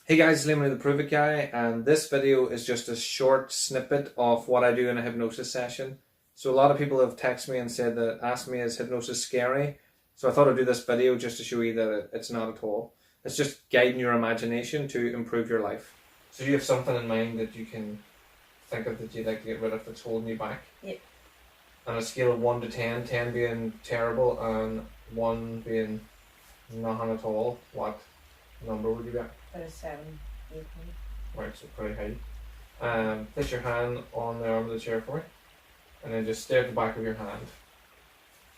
Hey guys, it's Liam the Prove It Guy, and this video is just a short snippet of what I do in a hypnosis session. So a lot of people have texted me and asked me, is hypnosis scary? So I thought I'd do this video just to show you that it's not at all. It's just guiding your imagination to improve your life. So you have something in mind that you can think of that you'd like to get rid of that's holding you back? Yep. On a scale of 1 to 10, 10 being terrible and 1 being nothing at all, what number would you get? About a 7, 8 maybe. Right, so pretty high. Place your hand on the arm of the chair for me, and then just stare at the back of your hand.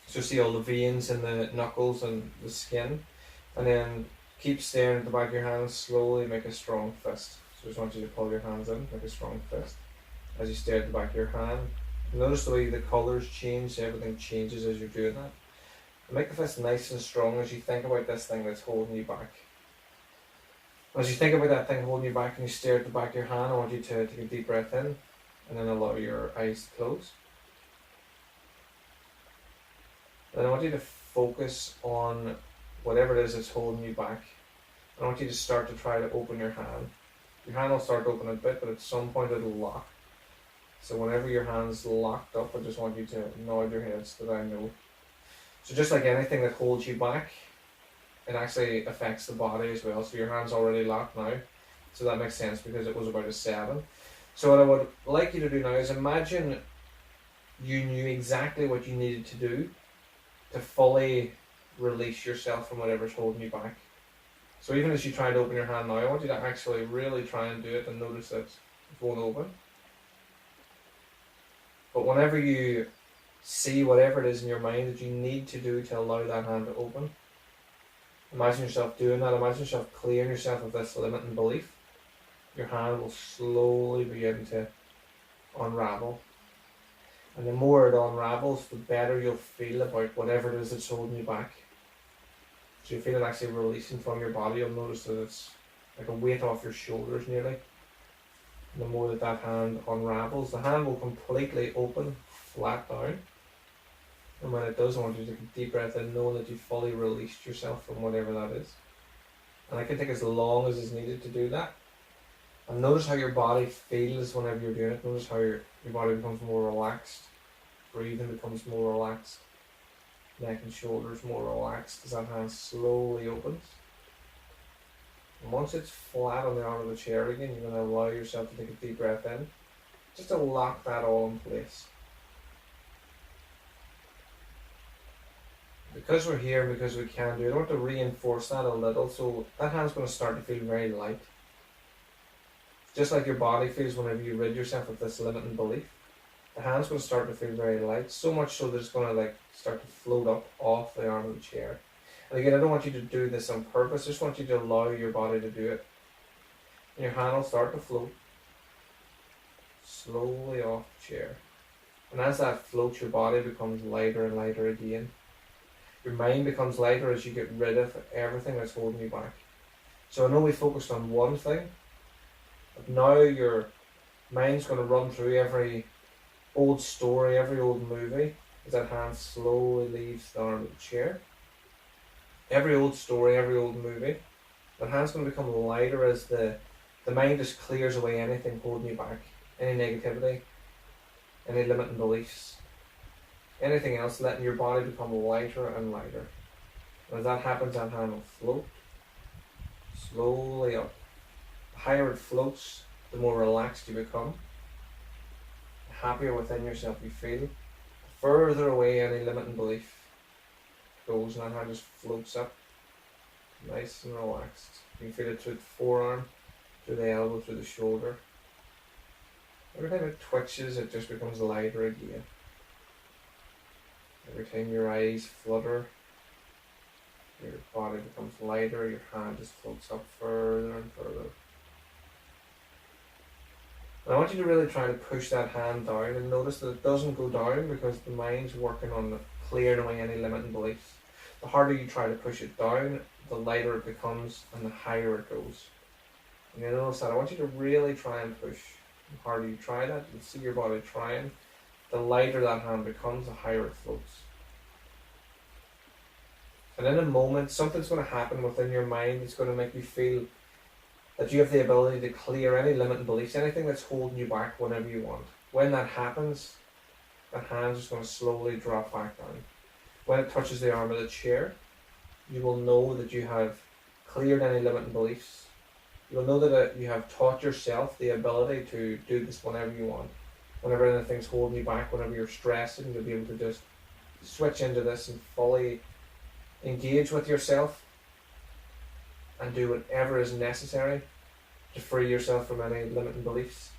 So see all the veins in the knuckles and the skin, and then keep staring at the back of your hand and slowly make a strong fist. So just want you to pull your hands in, make a strong fist. As you stare at the back of your hand, notice the way the colours change, everything changes as you're doing that. And make the fist nice and strong as you think about this thing that's holding you back. As you think about that thing holding you back and you stare at the back of your hand, I want you to take a deep breath in and then allow your eyes to close. Then I want you to focus on whatever it is that's holding you back. I want you to start to try to open your hand. Your hand will start to open a bit, but at some point it'll lock. So whenever your hand's locked up, I just want you to nod your head so that I know. So just like anything that holds you back, it actually affects the body as well. So your hand's already locked now. So that makes sense because it was about a 7. So what I would like you to do now is imagine you knew exactly what you needed to do to fully release yourself from whatever's holding you back. So even as you try to open your hand now, I want you to actually really try and do it and notice that it won't open. But whenever you see whatever it is in your mind that you need to do to allow that hand to open, imagine yourself doing that. Imagine yourself clearing yourself of this limiting belief. Your hand will slowly begin to unravel. And the more it unravels, the better you'll feel about whatever it is that's holding you back. So you feel it actually releasing from your body. You'll notice that it's like a weight off your shoulders nearly. And the more that hand unravels, the hand will completely open, flat down. And when it does, I want you to take a deep breath in, knowing that you've fully released yourself from whatever that is. And I can take as long as is needed to do that. And notice how your body feels whenever you're doing it. Notice how your body becomes more relaxed. Breathing becomes more relaxed. Neck and shoulders more relaxed as that hand slowly opens. And once it's flat on the arm of the chair again, you're going to allow yourself to take a deep breath in, just to lock that all in place. Because we're here and because we can do it, I want to reinforce that a little, so that hand's going to start to feel very light. Just like your body feels whenever you rid yourself of this limiting belief, the hand's going to start to feel very light, so much so that it's going to start to float up off the arm of the chair. And again, I don't want you to do this on purpose, I just want you to allow your body to do it. And your hand will start to float slowly off the chair. And as that floats, your body becomes lighter and lighter again. Your mind becomes lighter as you get rid of everything that's holding you back. So I know we focused on one thing, but now your mind's going to run through every old story, every old movie, as that hand slowly leaves the arm of the chair. Every old story, every old movie, that hand's going to become lighter as the mind just clears away anything holding you back, any negativity, any limiting beliefs. Anything else, letting your body become lighter and lighter. And as that happens, that hand will float slowly up. The higher it floats, the more relaxed you become. The happier within yourself you feel. The further away any limiting belief goes, and that hand just floats up, nice and relaxed. You can feel it through the forearm, through the elbow, through the shoulder. Every time it twitches, it just becomes lighter again. Every time your eyes flutter, your body becomes lighter, your hand just floats up further and further. And I want you to really try to push that hand down and notice that it doesn't go down because the mind's working on clearing away any limiting beliefs. The harder you try to push it down, the lighter it becomes and the higher it goes. And you notice that I want you to really try and push. The harder you try that, you'll see your body trying. The lighter that hand becomes, the higher it floats. And in a moment, something's going to happen within your mind that's going to make you feel that you have the ability to clear any limiting beliefs, anything that's holding you back whenever you want. When that happens, that hand's just going to slowly drop back down. When it touches the arm of the chair, you will know that you have cleared any limiting beliefs. You'll know that you have taught yourself the ability to do this whenever you want. Whenever anything's holding you back, whenever you're stressing, you'll be able to just switch into this and fully engage with yourself and do whatever is necessary to free yourself from any limiting beliefs.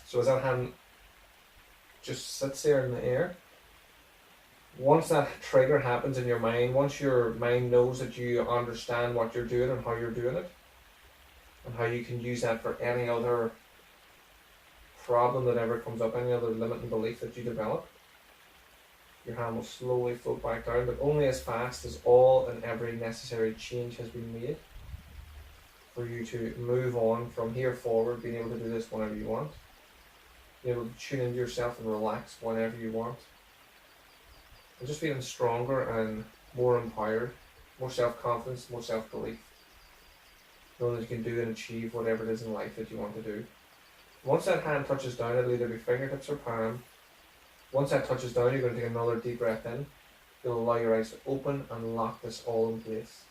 So as that hand just sits there in the air, once that trigger happens in your mind, once your mind knows that you understand what you're doing and how you're doing it, and how you can use that for any other problem that ever comes up, any other limiting belief that you develop, your hand will slowly float back down, but only as fast as all and every necessary change has been made for you to move on from here forward, being able to do this whenever you want, being able to tune into yourself and relax whenever you want, and just feeling stronger and more empowered, more self-confidence, more self-belief, knowing that you can do and achieve whatever it is in life that you want to do. Once that hand touches down, it'll either be fingertips or palm. Once that touches down, you're going to take another deep breath in. You'll allow your eyes to open and lock this all in place.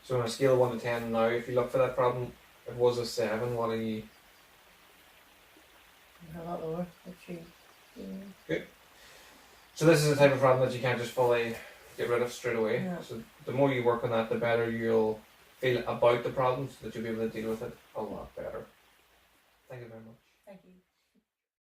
So on a scale of 1 to 10 now, if you look for that problem, it was a 7, what are you? A lot lower, a 3. Good. So this is the type of problem that you can't just fully get rid of straight away. Yeah. So the more you work on that, the better you'll feel about the problem, so that you'll be able to deal with it a lot better. Thank you very much.